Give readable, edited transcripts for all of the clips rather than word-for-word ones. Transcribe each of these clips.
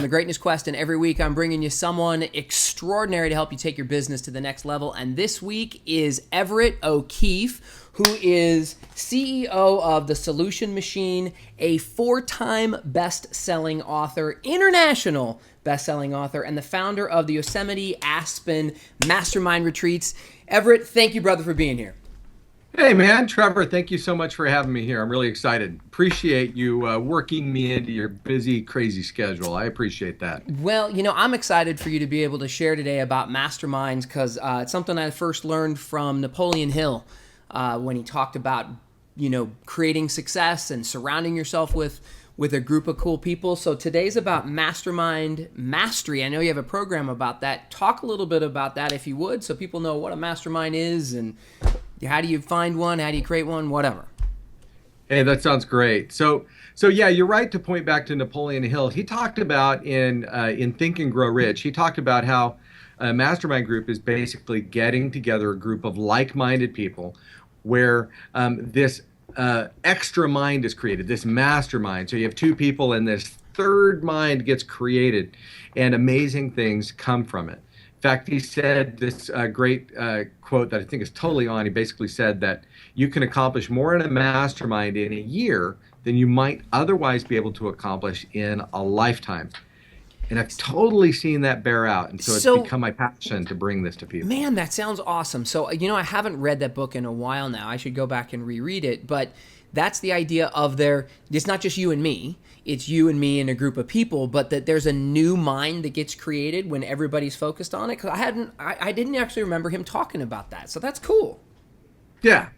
Greatness Quest, and every week I'm bringing you someone extraordinary to help you take your business to the next level. And this week is Everett O'Keefe, who is CEO of The Solution Machine, a 4-time best-selling author, international best-selling author, and the founder of the Yosemite Aspen Mastermind Retreats. Everett, thank you, brother, for being here. Hey, man. Trevor, thank you so much for having me here. I'm really excited. Appreciate you working me into your busy, crazy schedule. I appreciate that. Well, I'm excited for you to be able to share today about masterminds because it's something I first learned from Napoleon Hill when he talked about, creating success and surrounding yourself with a group of cool people. So today's about mastermind mastery. I know you have a program about that. Talk a little bit about that if you would, so people know what a mastermind is and how do you find one? How do you create one? Whatever. Hey, that sounds great. So yeah, you're right to point back to Napoleon Hill. He talked about in Think and Grow Rich, he talked about how a mastermind group is basically getting together a group of like-minded people where this extra mind is created, this mastermind. So you have two people and this third mind gets created and amazing things come from it. In fact, he said this great quote that I think is totally on. He basically said that you can accomplish more in a mastermind in a year than you might otherwise be able to accomplish in a lifetime. And I've totally seen that bear out. And so it's become my passion to bring this to people. Man, that sounds awesome. So, I haven't read that book in a while now. I should go back and reread it. But that's the idea of it's not just you and me. It's you and me and a group of people, but that there's a new mind that gets created when everybody's focused on it. Because I didn't actually remember him talking about that. So that's cool. Yeah,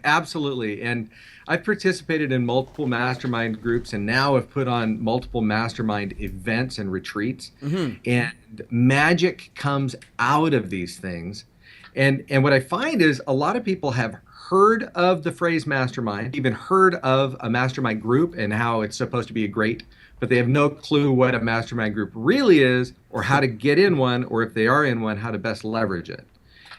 absolutely. And I've participated in multiple mastermind groups and now have put on multiple mastermind events and retreats. Mm-hmm. And magic comes out of these things. And what I find is a lot of people have heard of the phrase mastermind, even heard of a mastermind group and how it's supposed to be but they have no clue what a mastermind group really is or how to get in one, or if they are in one, how to best leverage it.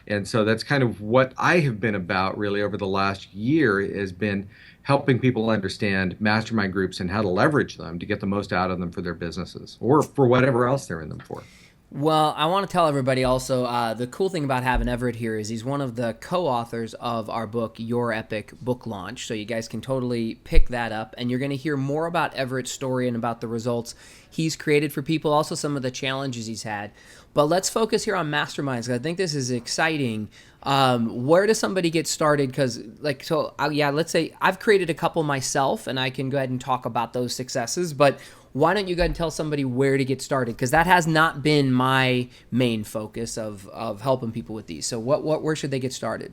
And so that's kind of what I have been about really over the last year, has been helping people understand mastermind groups and how to leverage them to get the most out of them for their businesses or for whatever else they're in them for. Well, I want to tell everybody also, the cool thing about having Everett here is he's one of the co-authors of our book, Your Epic Book Launch. So you guys can totally pick that up. And you're going to hear more about Everett's story and about the results he's created for people, also some of the challenges he's had. But let's focus here on masterminds, because I think this is exciting. Where does somebody get started? Because, let's say I've created a couple myself, and I can go ahead and talk about those successes. But why don't you go ahead and tell somebody where to get started? Because that has not been my main focus of helping people with these. So where should they get started?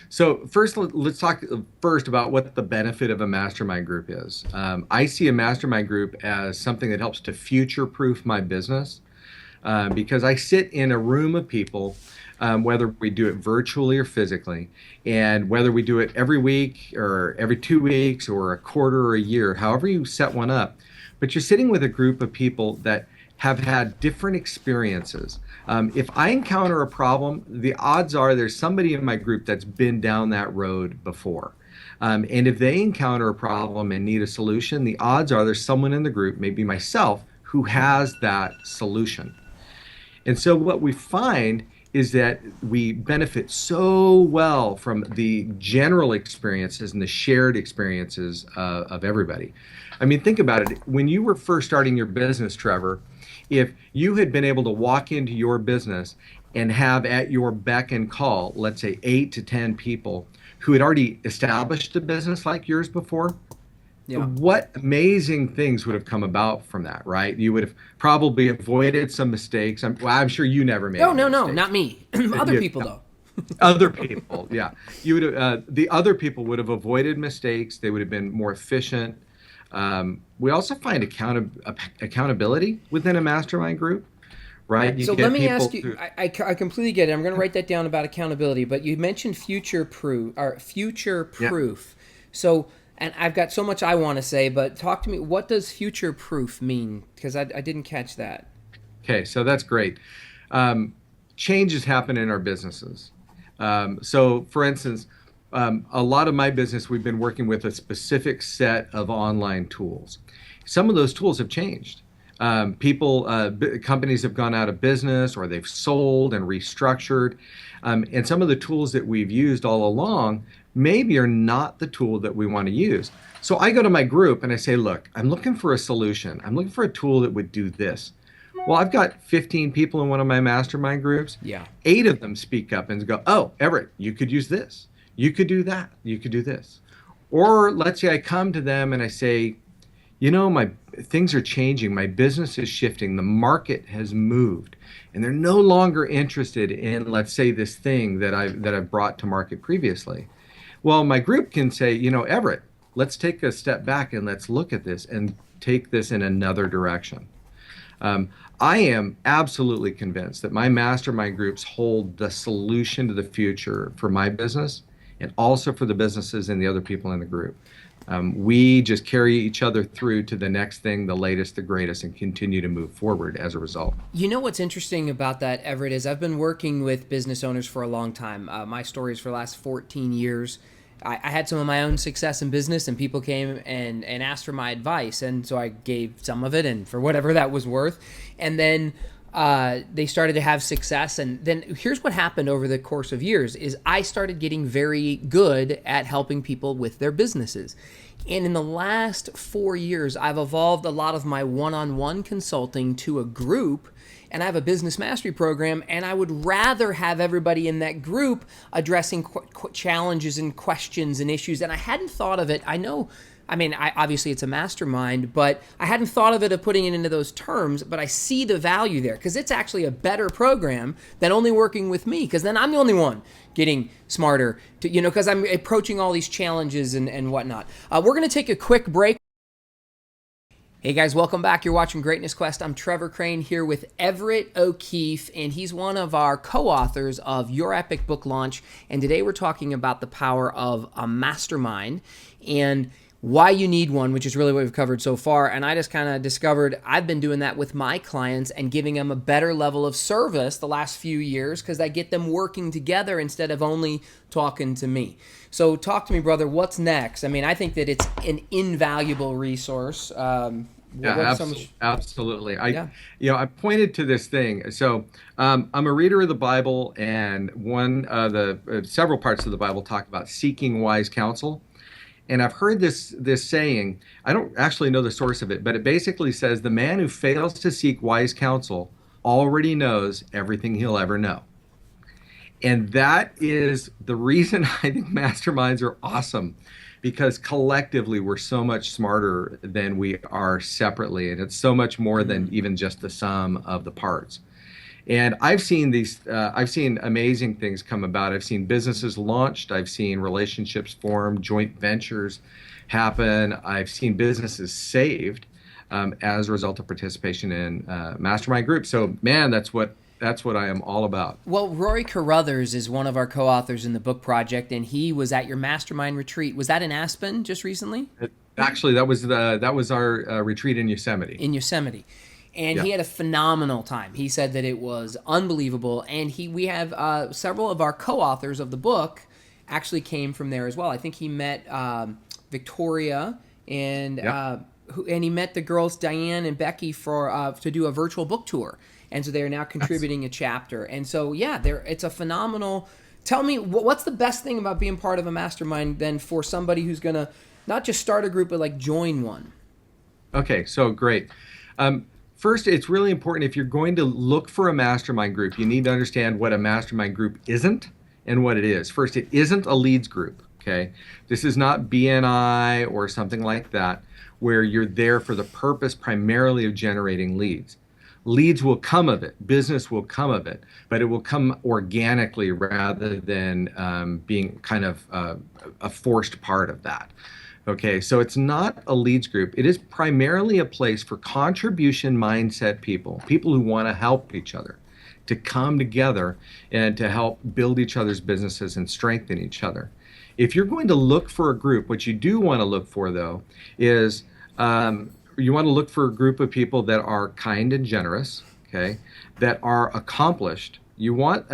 So first, let's talk first about what the benefit of a mastermind group is. I see a mastermind group as something that helps to future-proof my business because I sit in a room of people, whether we do it virtually or physically, and whether we do it every week or every 2 weeks or a quarter or a year, however you set one up. But you're sitting with a group of people that have had different experiences. If I encounter a problem, the odds are there's somebody in my group that's been down that road before. And if they encounter a problem and need a solution, the odds are there's someone in the group, maybe myself, who has that solution. And so what we find is that we benefit so well from the general experiences and the shared experiences of everybody. I mean, think about it. When you were first starting your business, Trevor, if you had been able to walk into your business and have at your beck and call, let's say 8 to 10 people who had already established a business like yours before, what amazing things would have come about from that, right? You would have probably avoided some mistakes. I'm sure you never made No, mistakes. not me. Other people, though. Other people, yeah. You would have, the other people would have avoided mistakes. They would have been more efficient. We also find accountability within a mastermind group, right? So let me ask you, I completely get it. I'm going to write that down about accountability, but you mentioned future-proof. Yeah. So, and I've got so much I want to say, but talk to me, what does future-proof mean? Because I didn't catch that. Okay, so that's great. Changes happen in our businesses. So for instance, a lot of my business, we've been working with a specific set of online tools. Some of those tools have changed. Companies have gone out of business or they've sold and restructured. And some of the tools that we've used all along maybe are not the tool that we want to use. So I go to my group and I say, look, I'm looking for a solution. I'm looking for a tool that would do this. Well, I've got 15 people in one of my mastermind groups. Yeah. 8 of them speak up and go, oh, Everett, you could use this. You could do that. You could do this. Or let's say I come to them and I say, my things are changing. My business is shifting. The market has moved, and they're no longer interested in, let's say, this thing that I've brought to market previously. Well, my group can say, Everett, let's take a step back and let's look at this and take this in another direction. I am absolutely convinced that my mastermind groups hold the solution to the future for my business and also for the businesses and the other people in the group. We just carry each other through to the next thing, the latest, the greatest, and continue to move forward as a result. You know what's interesting about that, Everett, is I've been working with business owners for a long time. My story is for the last 14 years. I had some of my own success in business, and people came and asked for my advice, and so I gave some of it, and for whatever that was worth. And then they started to have success, and then here's what happened over the course of years is I started getting very good at helping people with their businesses. And in the last 4 years, I've evolved a lot of my one-on-one consulting to a group, and I have a business mastery program, and I would rather have everybody in that group addressing challenges and questions and issues. And I hadn't thought of it. Obviously it's a mastermind, but I hadn't thought of it of putting it into those terms, but I see the value there because it's actually a better program than only working with me, because then I'm the only one getting smarter, because I'm approaching all these challenges and whatnot. We're going to take a quick break. Hey guys, welcome back. You're watching Greatness Quest. I'm Trevor Crane here with Everett O'Keefe, and he's one of our co-authors of Your Epic Book Launch. And today we're talking about the power of a mastermind and why you need one, which is really what we've covered so far. And I just kind of discovered I've been doing that with my clients and giving them a better level of service the last few years because I get them working together instead of only talking to me. So talk to me, brother. What's next? I think that it's an invaluable resource. Absolutely. I pointed to this thing. So I'm a reader of the Bible, and one of the several parts of the Bible talk about seeking wise counsel. And I've heard this saying, I don't actually know the source of it, but it basically says the man who fails to seek wise counsel already knows everything he'll ever know. And that is the reason I think masterminds are awesome, because collectively we're so much smarter than we are separately. And it's so much more than even just the sum of the parts. And I've seen amazing things come about. I've seen businesses launched. I've seen relationships form, joint ventures happen. I've seen businesses saved as a result of participation in mastermind groups. So, man, that's what I am all about. Well, Rory Carruthers is one of our co-authors in the book project, and he was at your mastermind retreat. Was that in Aspen just recently? Actually, that was our retreat in Yosemite. And he had a phenomenal time. He said that it was unbelievable. And we have several of our co-authors of the book actually came from there as well. I think he met Victoria and he met the girls Diane and Becky to do a virtual book tour. And so they are now contributing a chapter. And so it's a phenomenal. Tell me, what's the best thing about being part of a mastermind then for somebody who's gonna not just start a group but like join one? Okay, so great. First, it's really important if you're going to look for a mastermind group, you need to understand what a mastermind group isn't and what it is. First, it isn't a leads group, okay? This is not BNI or something like that where you're there for the purpose primarily of generating leads. Leads will come of it, business will come of it, but it will come organically rather than being kind of a forced part of that. Okay, so it's not a leads group. It is primarily a place for contribution mindset people who want to help each other, to come together and to help build each other's businesses and strengthen each other. If you're going to look for a group, what you do want to look for, though, is you want to look for a group of people that are kind and generous, okay, that are accomplished. You want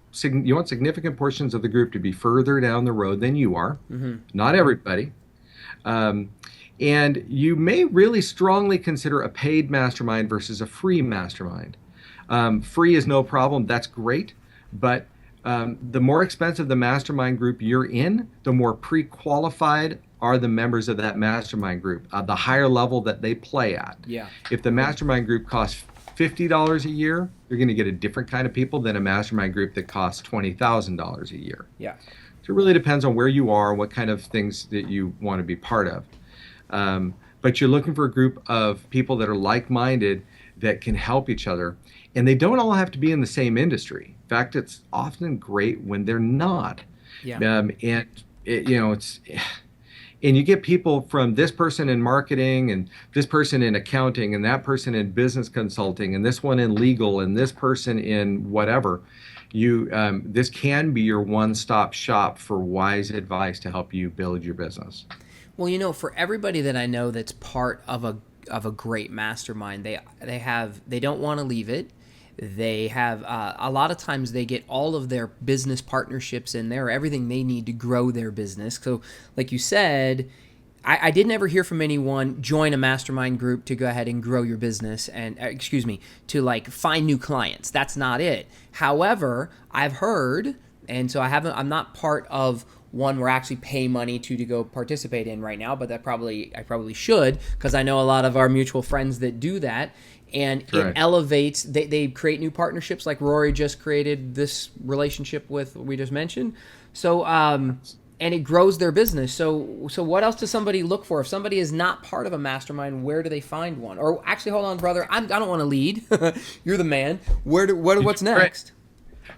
significant portions of the group to be further down the road than you are. Mm-hmm. Not everybody. And you may really strongly consider a paid mastermind versus a free mastermind. Free is no problem. That's great. But the more expensive the mastermind group you're in, the more pre-qualified are the members of that mastermind group, the higher level that they play at. Yeah. If the mastermind group costs $50 a year, you're going to get a different kind of people than a mastermind group that costs $20,000 a year. Yeah. So it really depends on where you are and what kind of things that you want to be part of. But you're looking for a group of people that are like-minded that can help each other. And they don't all have to be in the same industry. In fact, it's often great when they're not. Yeah. And you get people from this person in marketing and this person in accounting and that person in business consulting and this one in legal and this person in whatever. This can be your one-stop shop for wise advice to help you build your business. Well, for everybody that I know that's part of a great mastermind, they don't want to leave it. They have a lot of times they get all of their business partnerships in there, everything they need to grow their business. So, like you said, I didn't ever hear from anyone join a mastermind group to go ahead and grow your business and to like find new clients. That's not it. However, I've heard, and so I'm not part of one where I actually pay money to go participate in right now, but I probably should, because I know a lot of our mutual friends that do that. And it elevates, they create new partnerships, like Rory just created this relationship with, we just mentioned. So, and it grows their business. So what else does somebody look for? If somebody is not part of a mastermind, where do they find one? Or actually, hold on, brother, I don't want to lead. You're the man. What's next?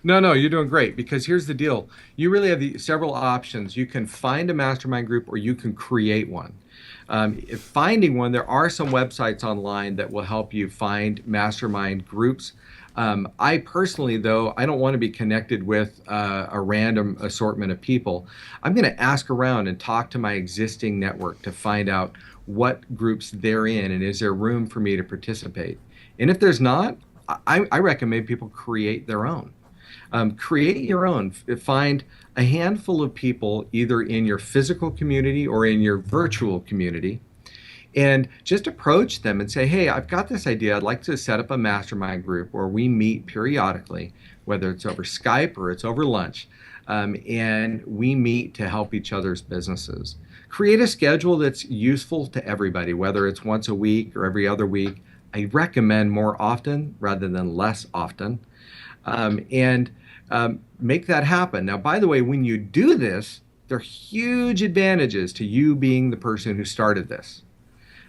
No, you're doing great, because here's the deal. You really have several options. You can find a mastermind group or you can create one. If finding one, there are some websites online that will help you find mastermind groups. I personally, though, I don't want to be connected with a random assortment of people. I'm going to ask around and talk to my existing network to find out what groups they're in and is there room for me to participate. And if there's not, I recommend people create their own. Create your own. Find a handful of people either in your physical community or in your virtual community, and just approach them and say, hey, I've got this idea. I'd like to set up a mastermind group where we meet periodically, whether it's over Skype or it's over lunch, and we meet to help each other's businesses. Create a schedule that's useful to everybody, whether it's once a week or every other week. I recommend more often rather than less often. Make that happen. Now, by the way, when you do this, there are huge advantages to you being the person who started this.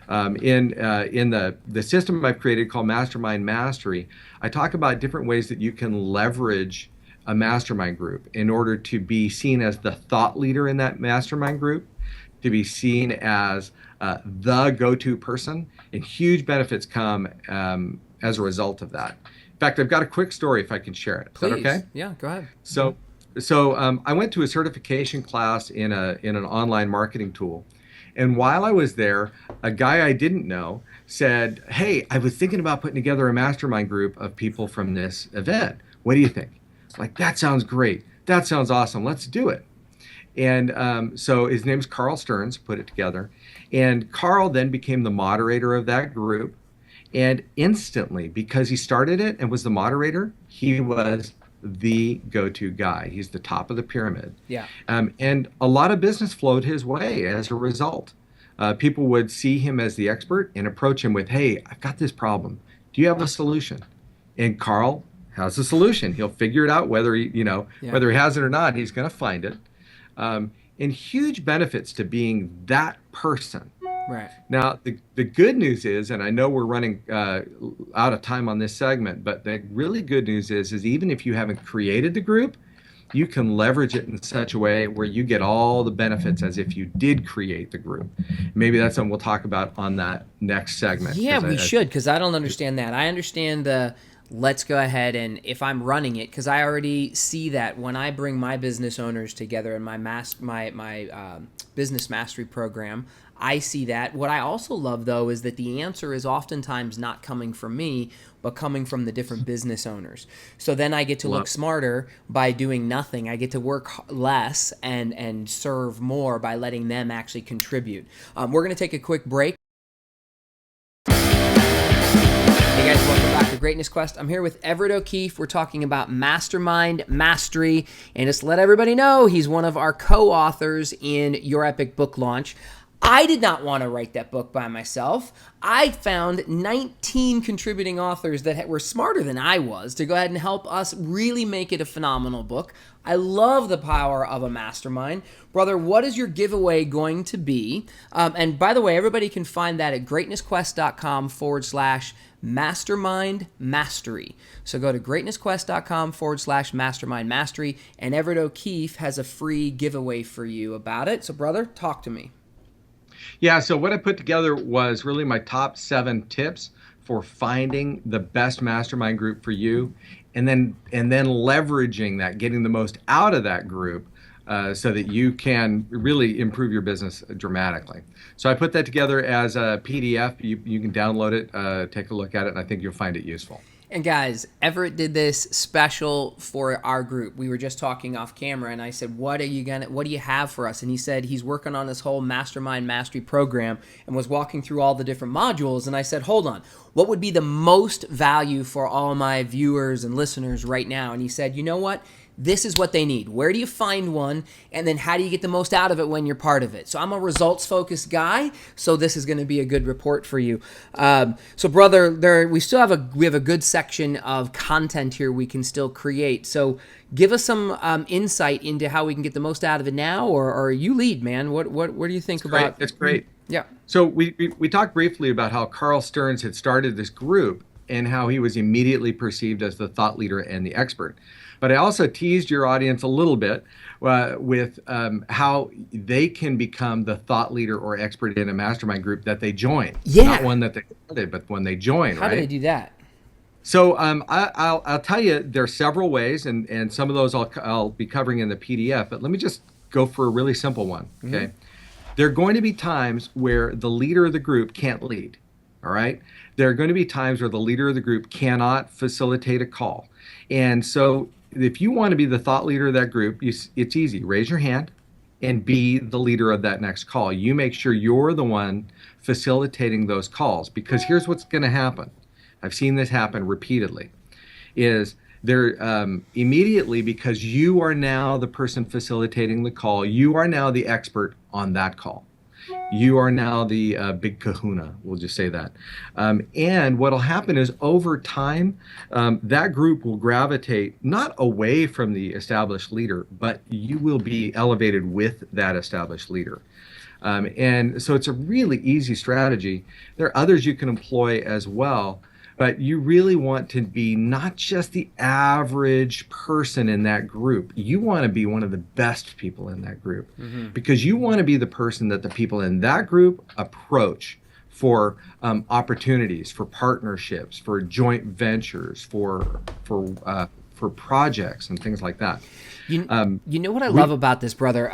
In the system I've created called Mastermind Mastery, I talk about different ways that you can leverage a mastermind group in order to be seen as the thought leader in that mastermind group, to be seen as the go-to person, and huge benefits come as a result of that. In fact, I've got a quick story if I can share it. Is Please. that okay? Yeah, go ahead. So I went to a certification class in an online marketing tool. And while I was there, a guy I didn't know said, hey, I was thinking about putting together a mastermind group of people from this event. What do you think? Like, that sounds great. That sounds awesome. Let's do it. And so his name's Carl Stearns, put it together. And Carl then became the moderator of that group. And instantly, because he started it and was the moderator, he was the go-to guy. He's the top of the pyramid. Yeah. And a lot of business flowed his way as a result. People would see him as the expert and approach him with, hey, I've got this problem. Do you have a solution? And Carl has a solution. He'll figure it out whether whether he has it or not, he's going to find it. And huge benefits to being that person. Right. Now, the good news is, and I know we're running out of time on this segment, but the really good news is even if you haven't created the group, you can leverage it in such a way where you get all the benefits as if you did create the group. Maybe that's something we'll talk about on that next segment. Yeah, we should, because I don't understand that. I understand the let's go ahead and if I'm running it, because I already see that when I bring my business owners together in my business mastery program, I see that. What I also love, though, is that the answer is oftentimes not coming from me, but coming from the different business owners. So then I get to look Love. smarter by doing nothing. I get to work less and serve more by letting them actually contribute. We're going to take a quick break. Hey guys, welcome back to Greatness Quest. I'm here with Everett O'Keefe. We're talking about Mastermind Mastery, and just to let everybody know, he's one of our co-authors in Your Epic book launch. I did not want to write that book by myself. I found 19 contributing authors that were smarter than I was to go ahead and help us really make it a phenomenal book. I love the power of a mastermind. Brother, what is your giveaway going to be? And by the way, everybody can find that at greatnessquest.com/mastermind mastery. So go to greatnessquest.com/mastermind mastery, and Everett O'Keefe has a free giveaway for you about it. So brother, talk to me. Yeah, so what I put together was really my top 7 tips for finding the best mastermind group for you, and then leveraging that, getting the most out of that group, so that you can really improve your business dramatically. So I put that together as a PDF. You can download it, take a look at it, and I think you'll find it useful. And guys, Everett did this special for our group. We were just talking off camera, and I said, what do you have for us? And he said he's working on this whole Mastermind Mastery program and was walking through all the different modules. And I said, hold on, what would be the most value for all my viewers and listeners right now? And he said, you know what? This is what they need. Where do you find one? And then how do you get the most out of it when you're part of it? So I'm a results-focused guy, so this is going to be a good report for you. So brother, we have a good section of content here we can still create. So give us some insight into how we can get the most out of it now, or you lead, man. What do you think about? It's great. Yeah. So we talked briefly about how Carl Stearns had started this group and how he was immediately perceived as the thought leader and the expert. But I also teased your audience a little bit with how they can become the thought leader or expert in a mastermind group that they join. Yeah. Not one that they started, but when they join, How right? do they do that? So I'll tell you, there are several ways, and some of those I'll be covering in the PDF, but let me just go for a really simple one, okay? There are going to be times where the leader of the group can't lead, all right? There are going to be times where the leader of the group cannot facilitate a call. And so if you want to be the thought leader of that group, it's easy. Raise your hand and be the leader of that next call. You make sure you're the one facilitating those calls, because here's what's going to happen. I've seen this happen repeatedly. Is there immediately, because you are now the person facilitating the call, you are now the expert on that call. You are now the big kahuna, we'll just say that. And what'll happen is over time, that group will gravitate not away from the established leader, but you will be elevated with that established leader. And so it's a really easy strategy. There are others you can employ as well, but you really want to be not just the average person in that group. You want to be one of the best people in that group, because you want to be the person that the people in that group approach for opportunities, for partnerships, for joint ventures, for projects and things like that. You know what I love about this, brother?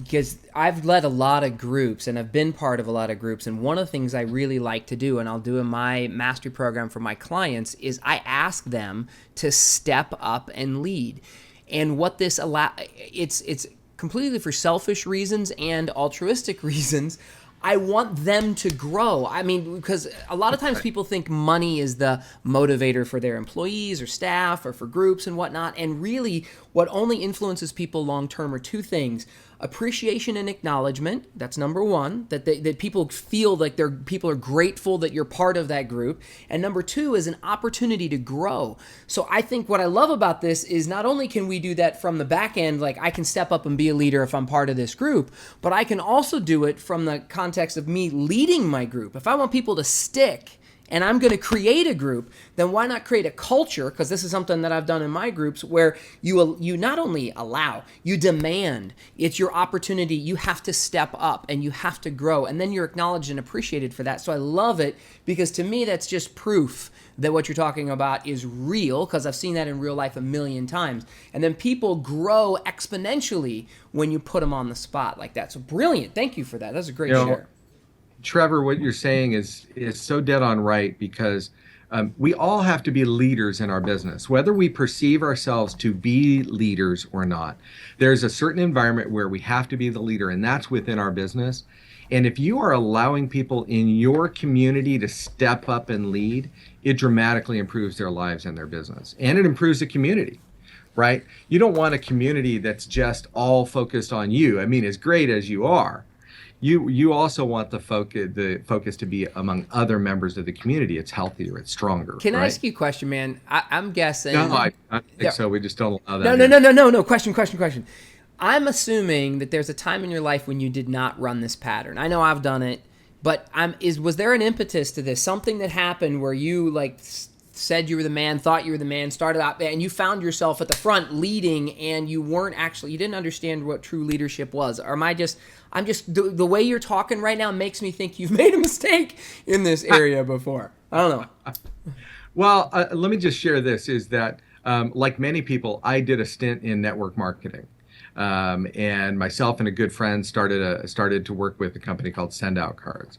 Because I've led a lot of groups and I've been part of a lot of groups. And one of the things I really like to do, and I'll do in my mastery program for my clients, is I ask them to step up and lead. And what this it's completely for selfish reasons and altruistic reasons. I want them to grow. I mean, because a lot of times people think money is the motivator for their employees or staff or for groups and whatnot. And really, what only influences people long term are two things: appreciation and acknowledgement. That's number one, that people feel like people are grateful that you're part of that group. And number two is an opportunity to grow. So I think what I love about this is not only can we do that from the back end, like I can step up and be a leader if I'm part of this group, but I can also do it from the context of me leading my group. If I want people to stick, and I'm going to create a group, then why not create a culture? Because this is something that I've done in my groups where you not only allow, you demand. It's your opportunity. You have to step up and you have to grow, and then you're acknowledged and appreciated for that. So I love it, because to me that's just proof that what you're talking about is real, because I've seen that in real life a million times. And then people grow exponentially when you put them on the spot like that. So brilliant. Thank you for that. That's a great share. Trevor, what you're saying is so dead on right because we all have to be leaders in our business, whether we perceive ourselves to be leaders or not. There's a certain environment where we have to be the leader, and that's within our business. And if you are allowing people in your community to step up and lead, it dramatically improves their lives and their business, and it improves the community. Right? You don't want a community that's just all focused on you. I mean, as great as you are, you also want the focus to be among other members of the community. It's healthier, it's stronger, Can I right? ask you a question, man? I'm guessing. No, I don't Yeah. think so. We just don't allow No, that no, here. no, no, no, no. Question. I'm assuming that there's a time in your life when you did not run this pattern. I know I've done it, but was there an impetus to this? Something that happened where you like said you were the man, thought you were the man, started out, and you found yourself at the front leading, and you didn't understand what true leadership was? Or I'm just the way you're talking right now makes me think you've made a mistake in this area before. I don't know. Well, let me just share this is that, like many people, I did a stint in network marketing. And myself and a good friend started to work with a company called Send Out Cards.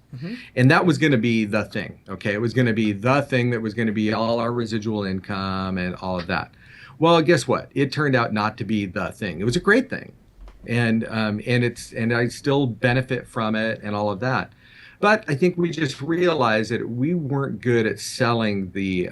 And that was going to be the thing. Okay. It was going to be the thing that was going to be all our residual income and all of that. Well, guess what? It turned out not to be the thing. It was a great thing. And I still benefit from it and all of that. But I think we just realized that we weren't good at selling the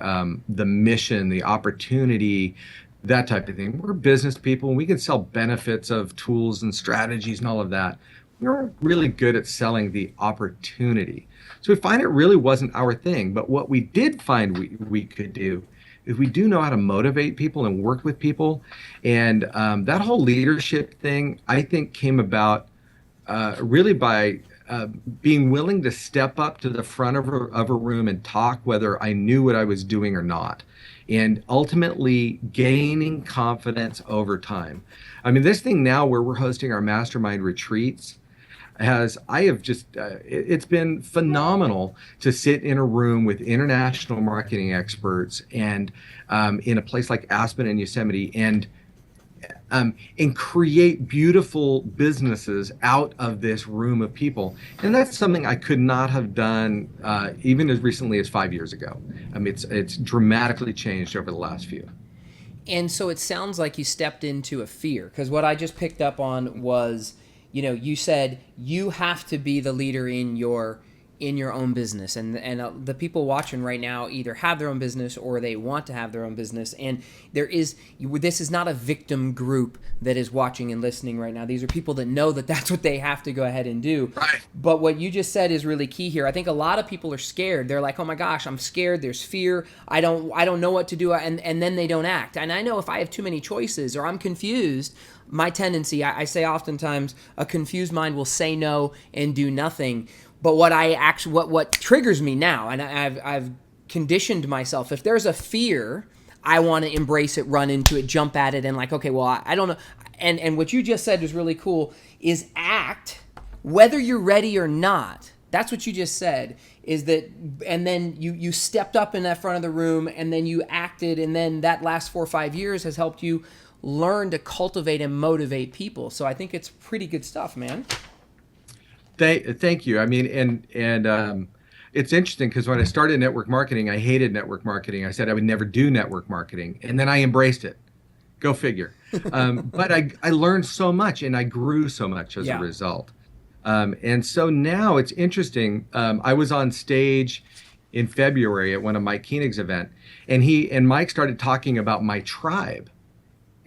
mission, the opportunity, that type of thing. We're business people, and we can sell benefits of tools and strategies and all of that. We weren't really good at selling the opportunity. So we find it really wasn't our thing. But what we did find we could do is we do know how to motivate people and work with people. And that whole leadership thing, I think, came about really by being willing to step up to the front of a room and talk, whether I knew what I was doing or not, and ultimately gaining confidence over time. I mean, this thing now where we're hosting our mastermind retreats it's been phenomenal to sit in a room with international marketing experts and in a place like Aspen and Yosemite and create beautiful businesses out of this room of people. And that's something I could not have done even as recently as 5 years ago. I mean, it's dramatically changed over the last few. And so it sounds like you stepped into a fear, because what I just picked up on was, you said you have to be the leader in your own business, and the people watching right now either have their own business or they want to have their own business, and this is not a victim group that is watching and listening right now. These are people that know that that's what they have to go ahead and do. Right. But what you just said is really key here. I think a lot of people are scared. They're like, oh my gosh, I'm scared. There's fear. I don't know what to do, and then they don't act. And I know if I have too many choices or I'm confused, my tendency, I say oftentimes, a confused mind will say no and do nothing. But what triggers me now, and I've conditioned myself, if there's a fear, I want to embrace it, run into it, jump at it, and like, okay, well, I don't know. And what you just said was really cool, is act, whether you're ready or not. That's what you just said, is that, and then you stepped up in that front of the room, and then you acted, and then that last 4 or 5 years has helped you learn to cultivate and motivate people. So I think it's pretty good stuff, man. Thank you. I mean, and it's interesting because when I started network marketing, I hated network marketing. I said I would never do network marketing, and then I embraced it. Go figure. But I learned so much, and I grew so much as a result. And so now it's interesting. I was on stage in February at one of Mike Koenig's event, and Mike started talking about my tribe,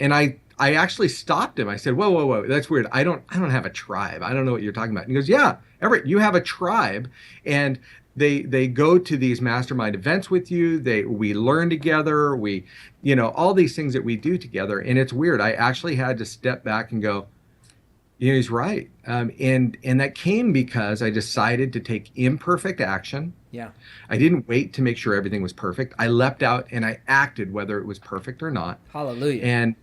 and I actually stopped him. I said, whoa, that's weird. I don't have a tribe. I don't know what you're talking about. And he goes, yeah, Everett, you have a tribe. And they go to these mastermind events with you. We learn together. We, all these things that we do together. And it's weird. I actually had to step back and go, he's right. And that came because I decided to take imperfect action. Yeah. I didn't wait to make sure everything was perfect. I leapt out and I acted whether it was perfect or not. Hallelujah.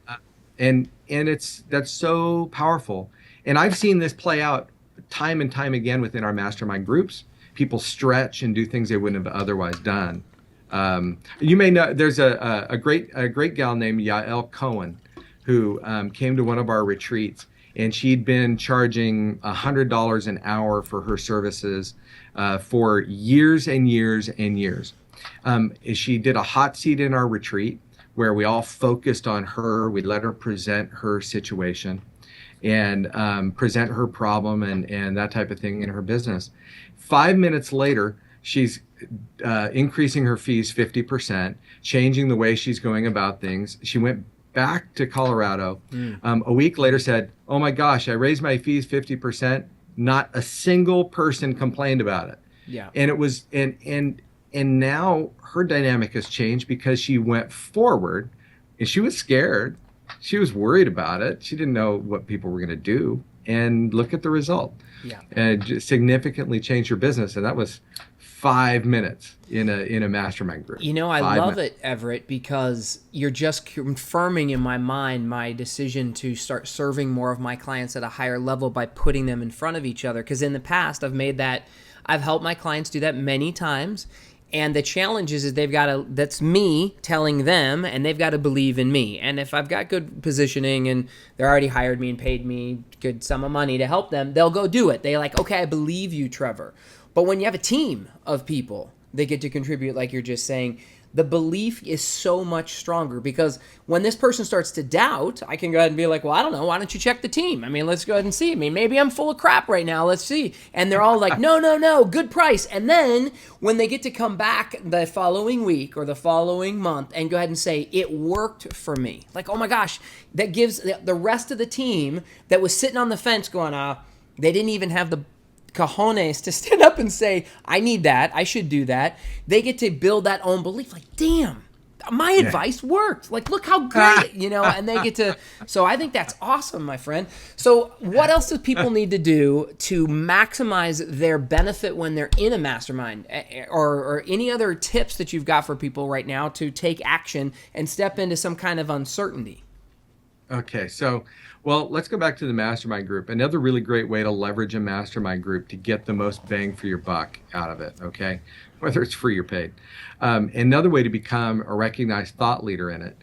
And that's so powerful. And I've seen this play out time and time again within our mastermind groups. People stretch and do things they wouldn't have otherwise done. You may know there's a great gal named Yael Cohen who came to one of our retreats, and she'd been charging $100 an hour for her services for years and years and years. She did a hot seat in our retreat where we all focused on her. We let her present her situation and present her problem and that type of thing in her business. 5 minutes later, she's increasing her fees 50%, changing the way she's going about things. She went back to Colorado. A week later said, oh my gosh, I raised my fees 50%. Not a single person complained about it. Yeah. And it was, and now her dynamic has changed because she went forward and she was scared. She was worried about it. She didn't know what people were going to do. And look at the result. Yeah. And just significantly changed her business. And that was 5 minutes in a mastermind group. You know, I love it, Everett, because you're just confirming in my mind my decision to start serving more of my clients at a higher level by putting them in front of each other. Because in the past, I've helped my clients do that many times. And the challenge is that's me telling them, and they've got to believe in me. And if I've got good positioning and they're already hired me and paid me a good sum of money to help them, they'll go do it. They're like, okay, I believe you, Trevor. But when you have a team of people that get to contribute, like you're just saying, the belief is so much stronger, because when this person starts to doubt, I can go ahead and be like, well, I don't know. Why don't you check the team? I mean, let's go ahead and see. I mean, maybe I'm full of crap right now. Let's see. And they're all like, no, good price. And then when they get to come back the following week or the following month and go ahead and say, it worked for me. Like, oh my gosh, that gives the rest of the team that was sitting on the fence going, they didn't even have the cojones to stand up and say, I need that, I should do that. They get to build that own belief, like, damn, my advice worked. Like, look how great, and they get to, so I think that's awesome, my friend. So what else do people need to do to maximize their benefit when they're in a mastermind, or any other tips that you've got for people right now to take action and step into some kind of uncertainty? Okay, so, well, let's go back to the mastermind group. Another really great way to leverage a mastermind group to get the most bang for your buck out of it, okay? Whether it's free or paid. Another way to become a recognized thought leader in it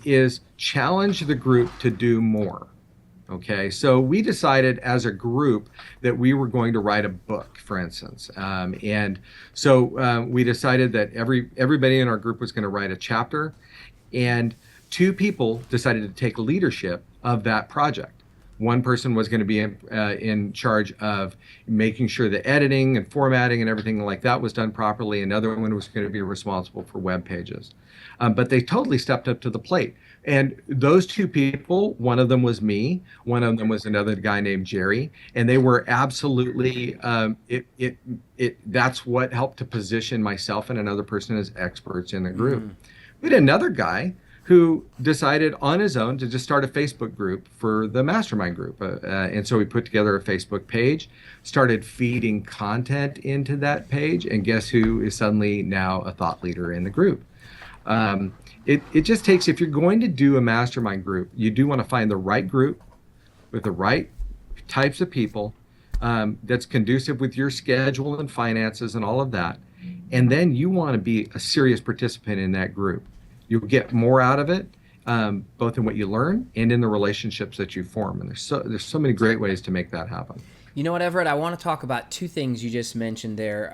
is challenge the group to do more, okay? So we decided as a group that we were going to write a book, for instance. And so we decided that everybody in our group was going to write a chapter, and 2 people decided to take leadership of that project. One person was going to be in charge of making sure the editing and formatting and everything like that was done properly. Another one was going to be responsible for web pages. But they totally stepped up to the plate. And those 2 people, one of them was me, one of them was another guy named Jerry, and they were absolutely, that's what helped to position myself and another person as experts in the group. We had another guy who decided on his own to just start a Facebook group for the mastermind group. And so we put together a Facebook page, started feeding content into that page, and guess who is suddenly now a thought leader in the group? It just takes, if you're going to do a mastermind group, you do want to find the right group with the right types of people that's conducive with your schedule and finances and all of that. And then you want to be a serious participant in that group. You'll get more out of it, both in what you learn and in the relationships that you form. And there's so many great ways to make that happen. You know what, Everett? I want to talk about 2 things you just mentioned there.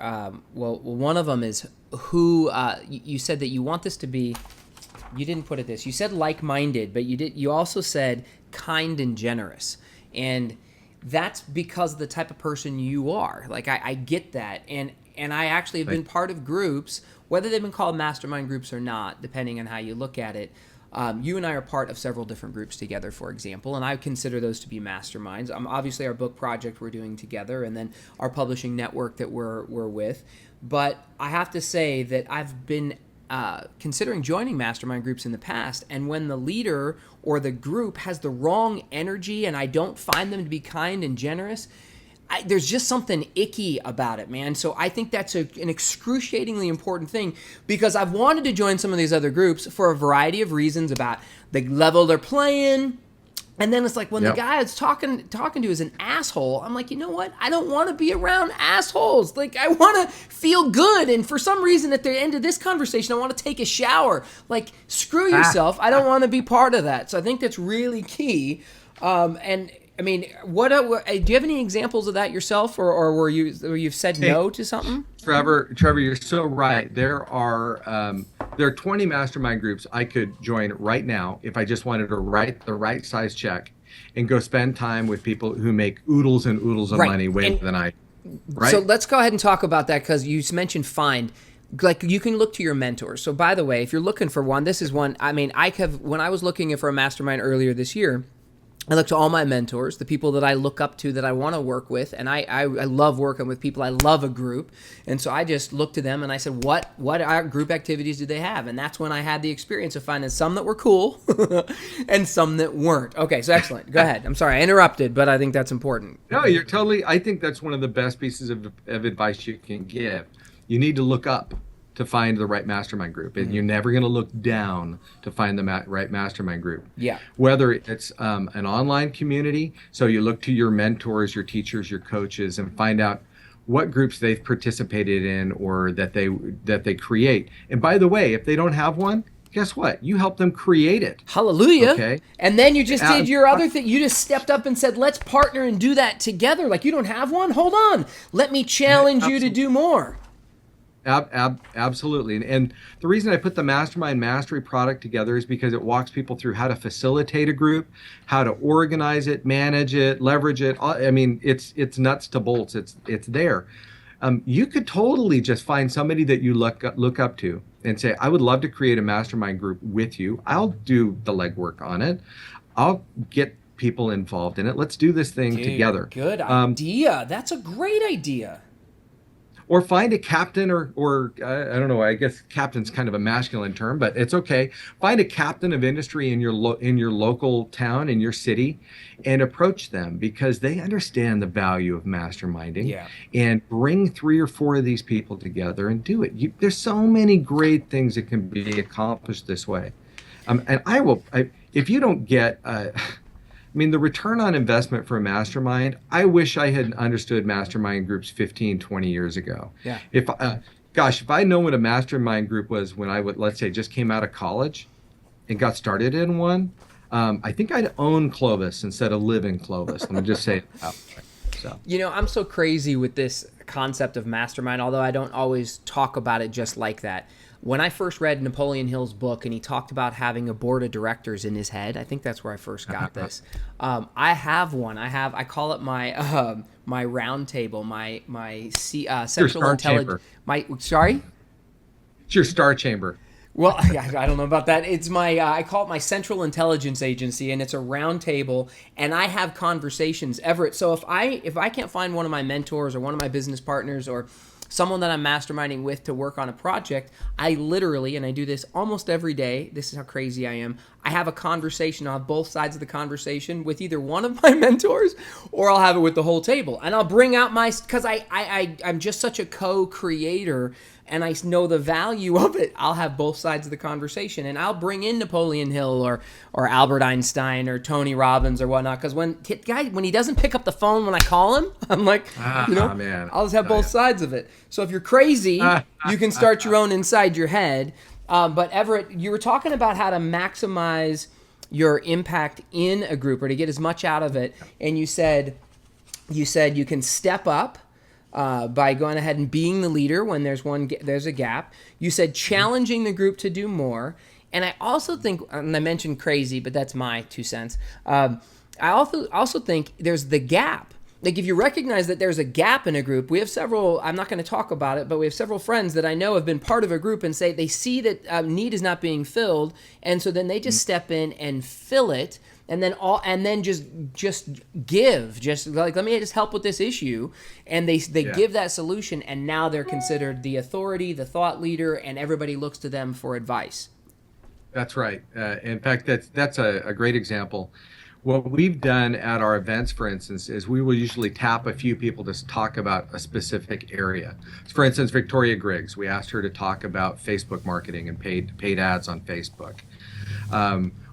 Well, one of them is who you said that you want this to be. You didn't put it this. You said like-minded, but you also said kind and generous, and that's because of the type of person you are. Like I get that, and I actually have been part of groups, whether they've been called mastermind groups or not, depending on how you look at it. You and I are part of several different groups together, for example, and I consider those to be masterminds. Obviously, our book project we're doing together, and then our publishing network that we're with. But I have to say that I've been considering joining mastermind groups in the past, and when the leader or the group has the wrong energy and I don't find them to be kind and generous, there's just something icky about it, man. So I think that's an excruciatingly important thing, because I've wanted to join some of these other groups for a variety of reasons about the level they're playing. And then it's like when the guy it's talking to is an asshole, I'm like, you know what? I don't want to be around assholes. Like, I want to feel good. And for some reason, at the end of this conversation, I want to take a shower. Like, screw yourself. I don't want to be part of that. So I think that's really key. And I mean, do you have any examples of that yourself, or where you've said Hey, no to something? Trevor, you're so right. There are 20 mastermind groups I could join right now if I just wanted to write the right size check and go spend time with people who make oodles and oodles of Right. money way And more than I. so Right? let's go ahead and talk about that, because you mentioned find. Like, you can look to your mentors. So by the way, if you're looking for one, this is one. I mean, when I was looking for a mastermind earlier this year, I look to all my mentors, the people that I look up to, that I want to work with, and I love working with people. I love a group, and so I just looked to them and I said, what group activities do they have? And that's when I had the experience of finding some that were cool and some that weren't. Okay, so excellent. Go ahead. I'm sorry I interrupted, but I think that's important. No, you're totally. I think that's one of the best pieces of advice you can give. You need to look up to find the right mastermind group, and you're never going to look down to find the right mastermind group. Yeah. Whether it's an online community, so you look to your mentors, your teachers, your coaches, and find out what groups they've participated in or that they create. And by the way, if they don't have one, guess what? You help them create it. Hallelujah. Okay. And then you just did your other thing. You just stepped up and said, let's partner and do that together. Like, you don't have one? Hold on. Let me challenge you to do more. Absolutely. And the reason I put the Mastermind Mastery product together is because it walks people through how to facilitate a group, how to organize it, manage it, leverage it. I mean, it's nuts to bolts. It's there. You could totally just find somebody that you look up to and say, I would love to create a mastermind group with you. I'll do the legwork on it. I'll get people involved in it. Let's do this thing together. Good idea. That's a great idea. Or find a captain or I don't know, I guess captain's kind of a masculine term, but it's okay. Find a captain of industry in your local town, in your city, and approach them, because they understand the value of masterminding. Yeah. And bring 3 or 4 of these people together and do it. There's so many great things that can be accomplished this way. And if you don't get I mean, the return on investment for a mastermind, I wish I had understood mastermind groups 15, 20 years ago. Yeah. If I'd known what a mastermind group was when I would, let's say, just came out of college and got started in one, I think I'd own Clovis instead of live in Clovis. Let me just say it out. So. You know, I'm so crazy with this concept of mastermind, although I don't always talk about it just like that. When I first read Napoleon Hill's book and he talked about having a board of directors in his head, I think that's where I first got this. I have one. I call it my my round table, my central intelligence. Sorry? It's your star chamber. Well, I don't know about that. It's my I call it my central intelligence agency, and it's a round table, and I have conversations. Everett, so if I can't find one of my mentors or one of my business partners or someone that I'm masterminding with to work on a project, I literally, and I do this almost every day, this is how crazy I am, I have a conversation, I'll have both sides of the conversation with either one of my mentors, or I'll have it with the whole table. And I'll bring out because I'm just such a co-creator, and I know the value of it. I'll have both sides of the conversation, and I'll bring in Napoleon Hill or Albert Einstein or Tony Robbins or whatnot, because when he doesn't pick up the phone when I call him, I'm like, man. I'll just have both sides of it. So if you're crazy, you can start your own inside your head. But Everett, you were talking about how to maximize your impact in a group, or to get as much out of it, and you said you can step up by going ahead and being the leader when there's a gap. You said challenging the group to do more, and I also think, and I mentioned crazy, but that's my 2 cents. I also think there's the gap. Like, if you recognize that there's a gap in a group, we have several, I'm not going to talk about it, but we have several friends that I know have been part of a group and say they see that need is not being filled, and so then they just step in and fill it, and then just give, just like, let me just help with this issue, and they give that solution, and now they're considered the authority, the thought leader, and everybody looks to them for advice. That's right. In fact, that's a great example. What we've done at our events, for instance, is we will usually tap a few people to talk about a specific area. For instance, Victoria Griggs, we asked her to talk about Facebook marketing and paid ads on Facebook.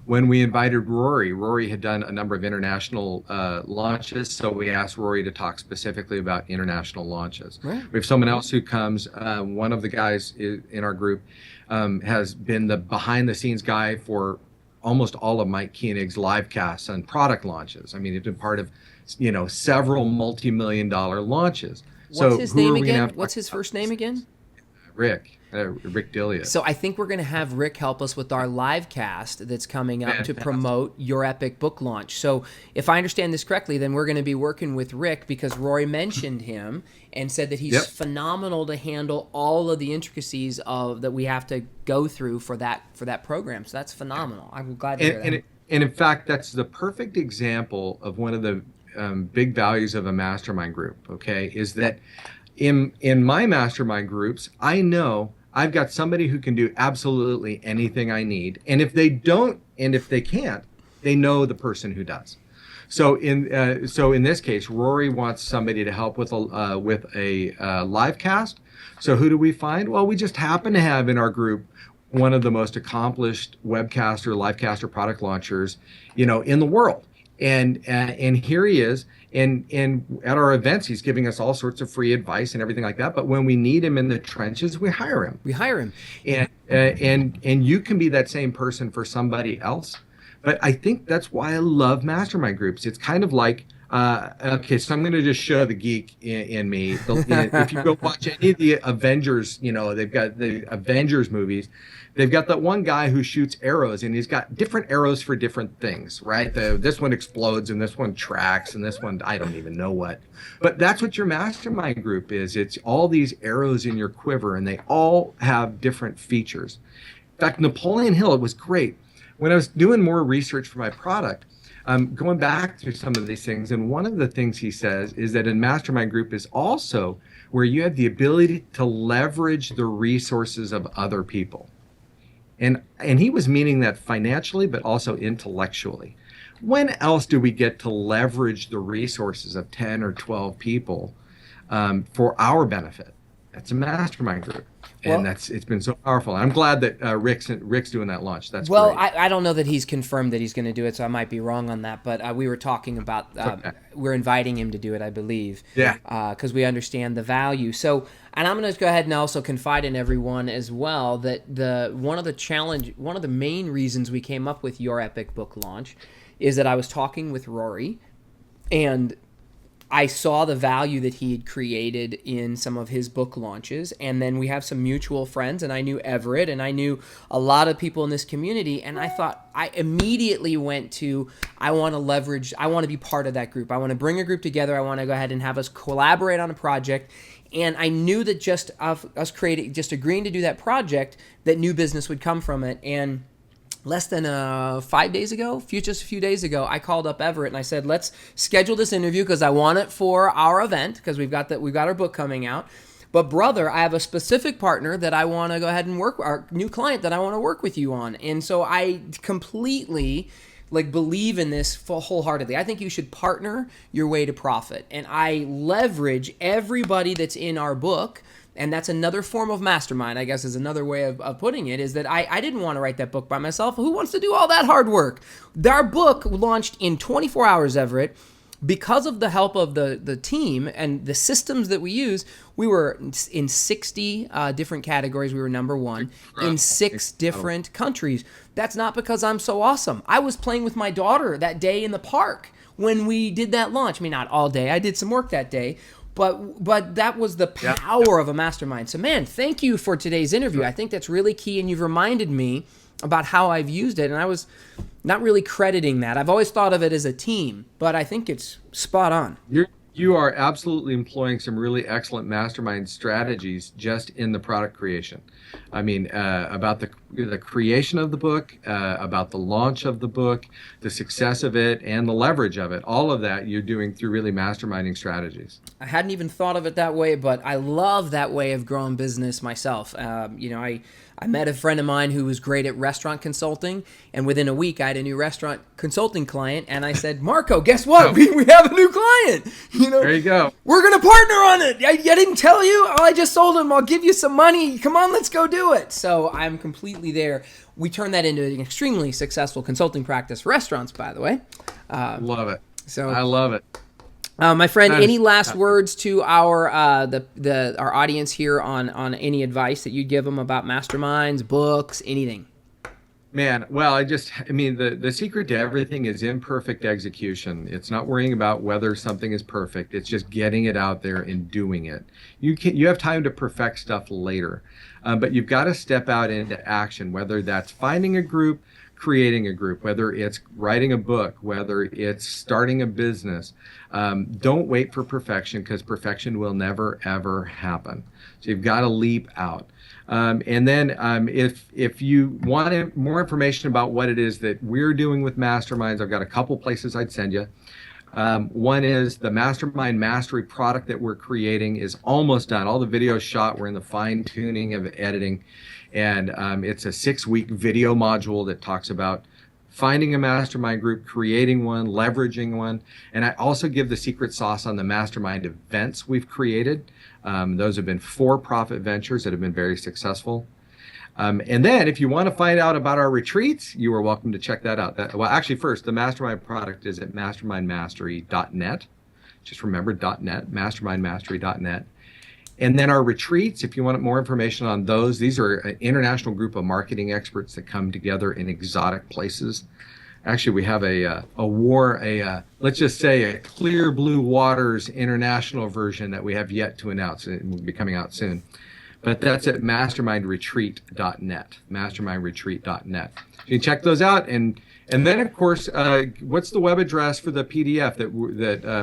When we invited Rory had done a number of international launches, so we asked Rory to talk specifically about international launches. Right. We have someone else who comes, one of the guys in our group has been the behind-the-scenes guy for almost all of Mike Koenig's live casts and product launches. I mean, he's been part of, several multi-million-dollar launches. What's So his who name are we going to again? have to What's talk his about? first name again? Rick Dillia. So I think we're going to have Rick help us with our live cast that's coming up to promote Your Epic book launch. So if I understand this correctly, then we're going to be working with Rick because Rory mentioned him and said that he's phenomenal to handle all of the intricacies of that we have to go through for that program. So that's phenomenal. I'm glad to hear that. And in fact, that's the perfect example of one of the big values of a mastermind group. Okay, is that in my mastermind groups, I know I've got somebody who can do absolutely anything I need, and if they don't, and if they can't, they know the person who does. So in this case, Rory wants somebody to help with a live cast. So who do we find? Well, we just happen to have in our group one of the most accomplished webcaster, livecaster, product launchers, in the world. And here he is. And at our events, he's giving us all sorts of free advice and everything like that. But when we need him in the trenches, we hire him. And you can be that same person for somebody else. But I think that's why I love mastermind groups. It's kind of like, okay, so I'm going to just show the geek in me. If you go watch any of the Avengers, they've got the Avengers movies. They've got that one guy who shoots arrows, and he's got different arrows for different things, right? This one explodes, and this one tracks, and this one, I don't even know what. But that's what your mastermind group is. It's all these arrows in your quiver, and they all have different features. In fact, Napoleon Hill, it was great. When I was doing more research for my product, going back through some of these things, and one of the things he says is that a mastermind group is also where you have the ability to leverage the resources of other people. And he was meaning that financially, but also intellectually. When else do we get to leverage the resources of 10 or 12 people for our benefit? That's a mastermind group. And it's been so powerful. I'm glad that Rick's doing that launch. That's great. I don't know that he's confirmed that he's going to do it, so I might be wrong on that. But we were talking about we're inviting him to do it, I believe. Yeah. Because we understand the value. So, and I'm going to go ahead and also confide in everyone as well that one of the main reasons we came up with Your Epic book launch is that I was talking with Rory, and I saw the value that he had created in some of his book launches, and then we have some mutual friends, and I knew Everett, and I knew a lot of people in this community, and I immediately went to, I want to be part of that group. I want to bring a group together. I want to go ahead and have us collaborate on a project, and I knew that just agreeing to do that project, that new business would come from it, and less than 5 days ago, just a few days ago, I called up Everett and I said, let's schedule this interview because I want it for our event because we've got our book coming out. But brother, I have a specific partner that I want to go ahead and our new client that I want to work with you on. And so I completely believe in this wholeheartedly. I think you should partner your way to profit. And I leverage everybody that's in our book. And that's another form of mastermind, I guess, is another way of putting it, is that I didn't want to write that book by myself. Who wants to do all that hard work? Our book launched in 24 hours, Everett. Because of the help of the team and the systems that we use, we were in 60 different categories. We were number one in 6 different countries. That's not because I'm so awesome. I was playing with my daughter that day in the park when we did that launch. I mean, not all day. I did some work that day. But that was the power of a mastermind. So, man, thank you for today's interview. I think that's really key, and you've reminded me about how I've used it, and I was not really crediting that. I've always thought of it as a team, but I think it's spot on. You are absolutely employing some really excellent mastermind strategies just in the product creation. I mean, about the creation of the book, about the launch of the book, the success of it, and the leverage of it. All of that you're doing through really masterminding strategies. I hadn't even thought of it that way, but I love that way of growing business myself. I met a friend of mine who was great at restaurant consulting, and within a week I had a new restaurant consulting client, and I said, Marco, guess what? We have a new client. There you go. We're going to partner on it. I didn't tell you. Oh, I just sold him. I'll give you some money. Come on, let's go do it. So I'm completely there. We turned that into an extremely successful consulting practice for restaurants, by the way. Love it. So I love it. My friend, any last words to our our audience here on any advice that you'd give them about masterminds, books, anything? Man, well, I mean, the secret to everything is imperfect execution. It's not worrying about whether something is perfect. It's just getting it out there and doing it. You have time to perfect stuff later, but you've got to step out into action, whether that's finding a group, creating a group, whether it's writing a book, whether it's starting a business. Don't wait for perfection because perfection will never, ever happen. So you've got to leap out. And then if you want more information about what it is that we're doing with masterminds, I've got a couple places I'd send you. One is the Mastermind Mastery product that we're creating is almost done. All the videos shot. We're in the fine tuning of editing. And it's a 6-week video module that talks about finding a mastermind group, creating one, leveraging one. And I also give the secret sauce on the mastermind events we've created. Those have been for-profit ventures that have been very successful. And then if you want to find out about our retreats, you are welcome to check that out. Well, actually, first, the mastermind product is at mastermindmastery.net. Just remember .net, mastermindmastery.net. And then our retreats, if you want more information on those, these are an international group of marketing experts that come together in exotic places. Actually, we have let's just say a Clear Blue Waters international version that we have yet to announce. It will be coming out soon. But that's at mastermindretreat.net, mastermindretreat.net. You can check those out. And then, of course, what's the web address for the PDF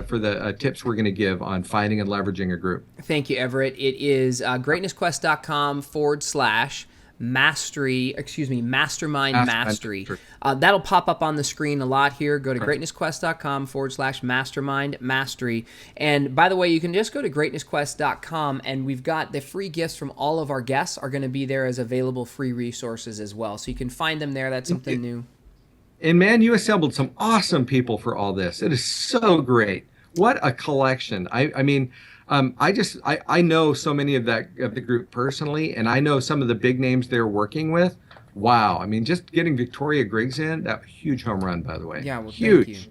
for the tips we're going to give on finding and leveraging a group? Thank you, Everett. It is greatnessquest.com/mastermind mastery. That'll pop up on the screen a lot here. Go to greatnessquest.com/mastermind mastery. And by the way, you can just go to greatnessquest.com, and we've got the free gifts from all of our guests are going to be there as available free resources as well. So you can find them there. That's something new. And man, you assembled some awesome people for all this. It is so great. What a collection. I mean, I know so many of the group personally, and I know some of the big names they're working with. Wow. I mean, just getting Victoria Griggs in, that huge home run, by the way. Yeah, well, huge. Thank you.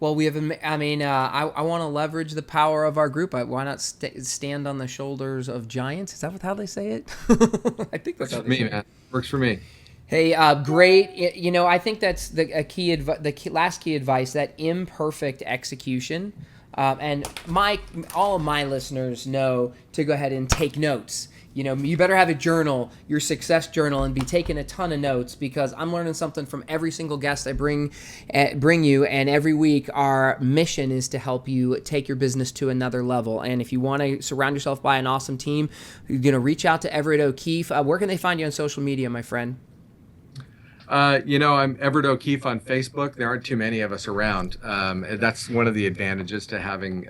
Well, I want to leverage the power of our group. Why not stand on the shoulders of giants? Is that how they say it? I think that's how they say it. Works for me. Hey, great. You know, I think that's the last key advice, that imperfect execution. And all of my listeners know to go ahead and take notes. You know, you better have a journal, your success journal, and be taking a ton of notes, because I'm learning something from every single guest I bring you. And every week, our mission is to help you take your business to another level. And if you want to surround yourself by an awesome team, you're going to reach out to Everett O'Keefe. Where can they find you on social media, my friend? I'm Everett O'Keefe on Facebook. There aren't too many of us around. That's one of the advantages to having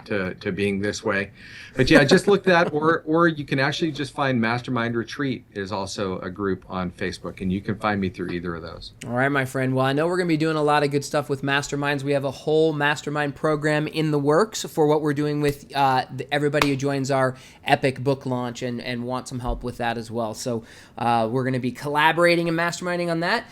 to being this way. But yeah, just look that, or you can actually just find Mastermind Retreat is also a group on Facebook, and you can find me through either of those. All right, my friend. Well, I know we're going to be doing a lot of good stuff with masterminds. We have a whole mastermind program in the works for what we're doing with everybody who joins our epic book launch and want some help with that as well. So we're going to be collaborating and masterminding on that.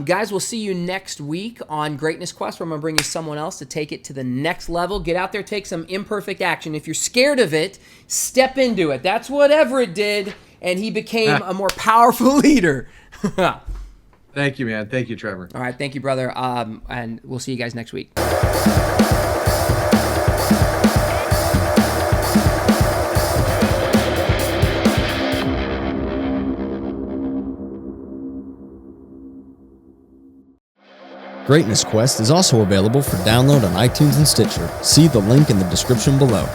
Guys, we'll see you next week on Greatness Quest, where I'm going to bring you someone else to take it to the next level. Get out there, take some imperfect action. If you're scared of it, step into it. That's what Everett did, and he became a more powerful leader. Thank you, man. Thank you, Trevor. All right, thank you, brother. And we'll see you guys next week. Greatness Quest is also available for download on iTunes and Stitcher. See the link in the description below.